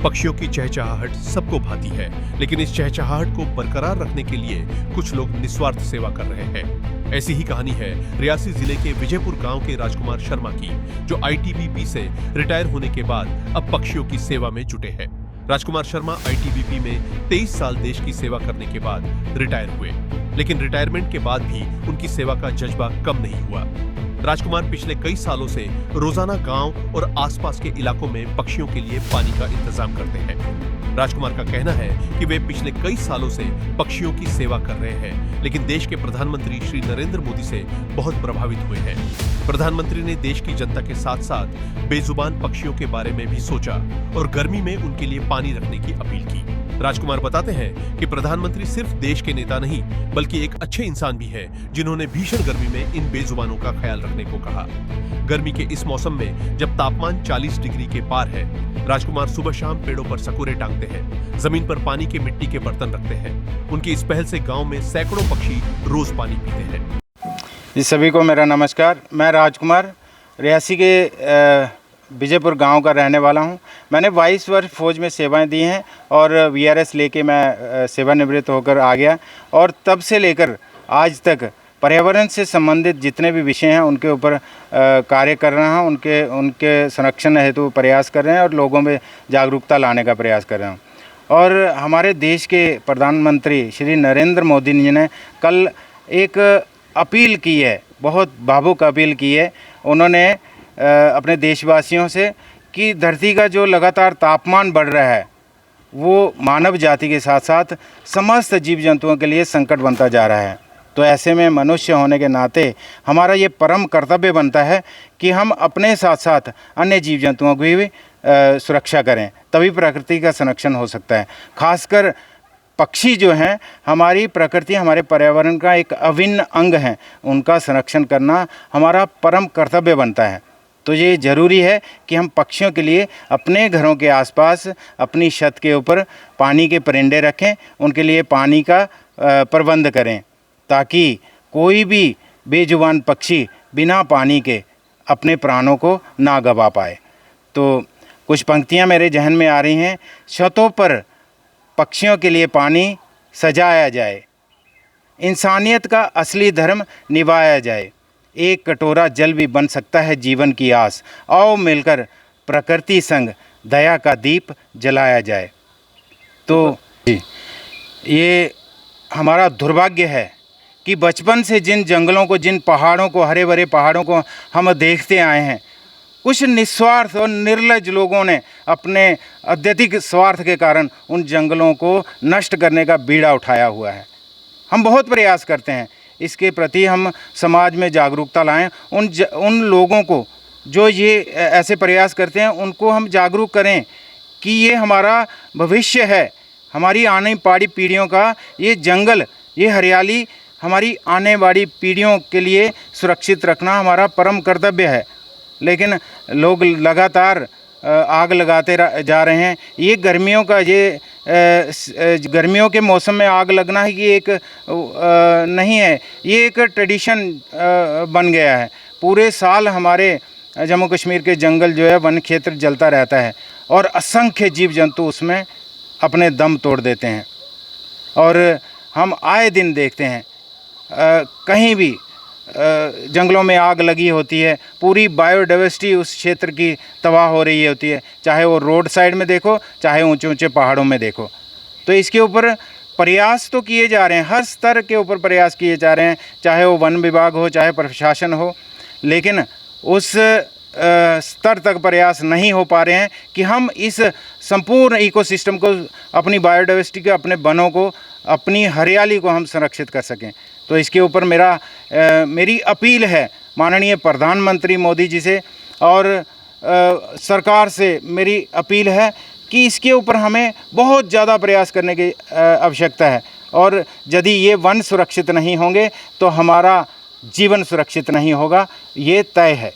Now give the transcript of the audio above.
पक्षियों की चहचहाहट सबको भाती है, लेकिन इस चहचहाहट को बरकरार रखने के लिए कुछ लोग निस्वार्थ सेवा कर रहे हैं। ऐसी ही कहानी है रियासी जिले के विजयपुर गांव के राजकुमार शर्मा की, जो आईटीबीपी से रिटायर होने के बाद अब पक्षियों की सेवा में जुटे हैं। राजकुमार शर्मा आईटीबीपी में 23 साल देश की सेवा करने के बाद रिटायर हुए, लेकिन रिटायरमेंट के बाद भी उनकी सेवा का जज्बा कम नहीं हुआ। राजकुमार पिछले कई सालों से रोजाना गांव और आसपास के इलाकों में पक्षियों के लिए पानी का इंतजाम करते हैं। राजकुमार का कहना है कि वे पिछले कई सालों से पक्षियों की सेवा कर रहे हैं, लेकिन देश के प्रधानमंत्री श्री नरेंद्र मोदी से बहुत प्रभावित हुए हैं। प्रधानमंत्री ने देश की जनता के साथ साथ बेजुबान पक्षियों के बारे में भी सोचा और गर्मी में उनके लिए पानी रखने की अपील की। राजकुमार बताते हैं कि प्रधानमंत्री सिर्फ देश के नेता नहीं, बल्कि एक अच्छे इंसान भी हैं, जिन्होंने भीषण गर्मी में इन बेजुबानों का ख्याल रखने को कहा। गर्मी के इस मौसम में जब तापमान 40 डिग्री के पार है, राजकुमार सुबह शाम पेड़ों पर सकोरे टांगते हैं, जमीन पर पानी के मिट्टी के बर्तन रखते हैं। उनकी इस पहल से गांव में सैकड़ों पक्षी रोज पानी पीते हैं। जी, सभी को मेरा नमस्कार। मैं राजकुमार रियासी के विजयपुर गांव का रहने वाला हूं। मैंने 22 वर्ष फौज में सेवाएं दी हैं और वीआरएस लेके मैं सेवानिवृत्त होकर आ गया, और तब से लेकर आज तक पर्यावरण से संबंधित जितने भी विषय हैं उनके ऊपर कार्य कर रहा हूं। उनके संरक्षण हेतु प्रयास कर रहे हैं और लोगों में जागरूकता लाने का प्रयास कर रहे हैं। और हमारे देश के प्रधानमंत्री श्री नरेंद्र मोदी जी ने कल एक अपील की है, बहुत भावुक अपील की है उन्होंने अपने देशवासियों से, कि धरती का जो लगातार तापमान बढ़ रहा है वो मानव जाति के साथ साथ समस्त जीव जंतुओं के लिए संकट बनता जा रहा है। तो ऐसे में मनुष्य होने के नाते हमारा ये परम कर्तव्य बनता है कि हम अपने साथ साथ अन्य जीव जंतुओं की भी सुरक्षा करें, तभी प्रकृति का संरक्षण हो सकता है। खासकर पक्षी जो हैं, हमारी प्रकृति, हमारे पर्यावरण का एक अभिन्न अंग है, उनका संरक्षण करना हमारा परम कर्तव्य बनता है। तो ये ज़रूरी है कि हम पक्षियों के लिए अपने घरों के आसपास, अपनी छत के ऊपर पानी के परिंदे रखें, उनके लिए पानी का प्रबंध करें, ताकि कोई भी बेजुबान पक्षी बिना पानी के अपने प्राणों को ना गंवा पाए। तो कुछ पंक्तियाँ मेरे जहन में आ रही हैं। छतों पर पक्षियों के लिए पानी सजाया जाए, इंसानियत का असली धर्म निभाया जाए, एक कटोरा जल भी बन सकता है जीवन की आस, आओ मिलकर प्रकृति संग दया का दीप जलाया जाए। तो ये हमारा दुर्भाग्य है कि बचपन से जिन जंगलों को, जिन पहाड़ों को, हरे भरे पहाड़ों को हम देखते आए हैं, कुछ निस्वार्थ और निर्लज लोगों ने अपने अत्यधिक स्वार्थ के कारण उन जंगलों को नष्ट करने का बीड़ा उठाया हुआ है। हम बहुत प्रयास करते हैं, इसके प्रति हम समाज में जागरूकता लाएं। उन लोगों को जो ये ऐसे प्रयास करते हैं उनको हम जागरूक करें कि ये हमारा भविष्य है, हमारी आने वाली पीढ़ियों का ये जंगल, ये हरियाली हमारी आने वाली पीढ़ियों के लिए सुरक्षित रखना हमारा परम कर्तव्य है। लेकिन लोग लगातार आग लगाते जा रहे हैं। ये गर्मियों का, ये गर्मियों के मौसम में आग लगना ही ये एक नहीं है, ये एक ट्रेडिशन बन गया है। पूरे साल हमारे जम्मू कश्मीर के जंगल जो है, वन क्षेत्र जलता रहता है और असंख्य जीव जंतु उसमें अपने दम तोड़ देते हैं। और हम आए दिन देखते हैं कहीं भी जंगलों में आग लगी होती है, पूरी बायोडाइवर्सिटी उस क्षेत्र की तबाह हो रही होती है, चाहे वो रोड साइड में देखो, चाहे ऊंचे ऊंचे पहाड़ों में देखो। तो इसके ऊपर प्रयास तो किए जा रहे हैं, हर स्तर के ऊपर प्रयास किए जा रहे हैं, चाहे वो वन विभाग हो, चाहे प्रशासन हो, लेकिन उस स्तर तक प्रयास नहीं हो पा रहे हैं कि हम इस संपूर्ण इकोसिस्टम को, अपनी बायोडाइवर्सिटी को, अपने वनों को, अपनी हरियाली को हम संरक्षित कर सकें। तो इसके ऊपर मेरी अपील है माननीय प्रधानमंत्री मोदी जी से, और सरकार से मेरी अपील है कि इसके ऊपर हमें बहुत ज़्यादा प्रयास करने की आवश्यकता है। और यदि ये वन सुरक्षित नहीं होंगे तो हमारा जीवन सुरक्षित नहीं होगा, ये तय है।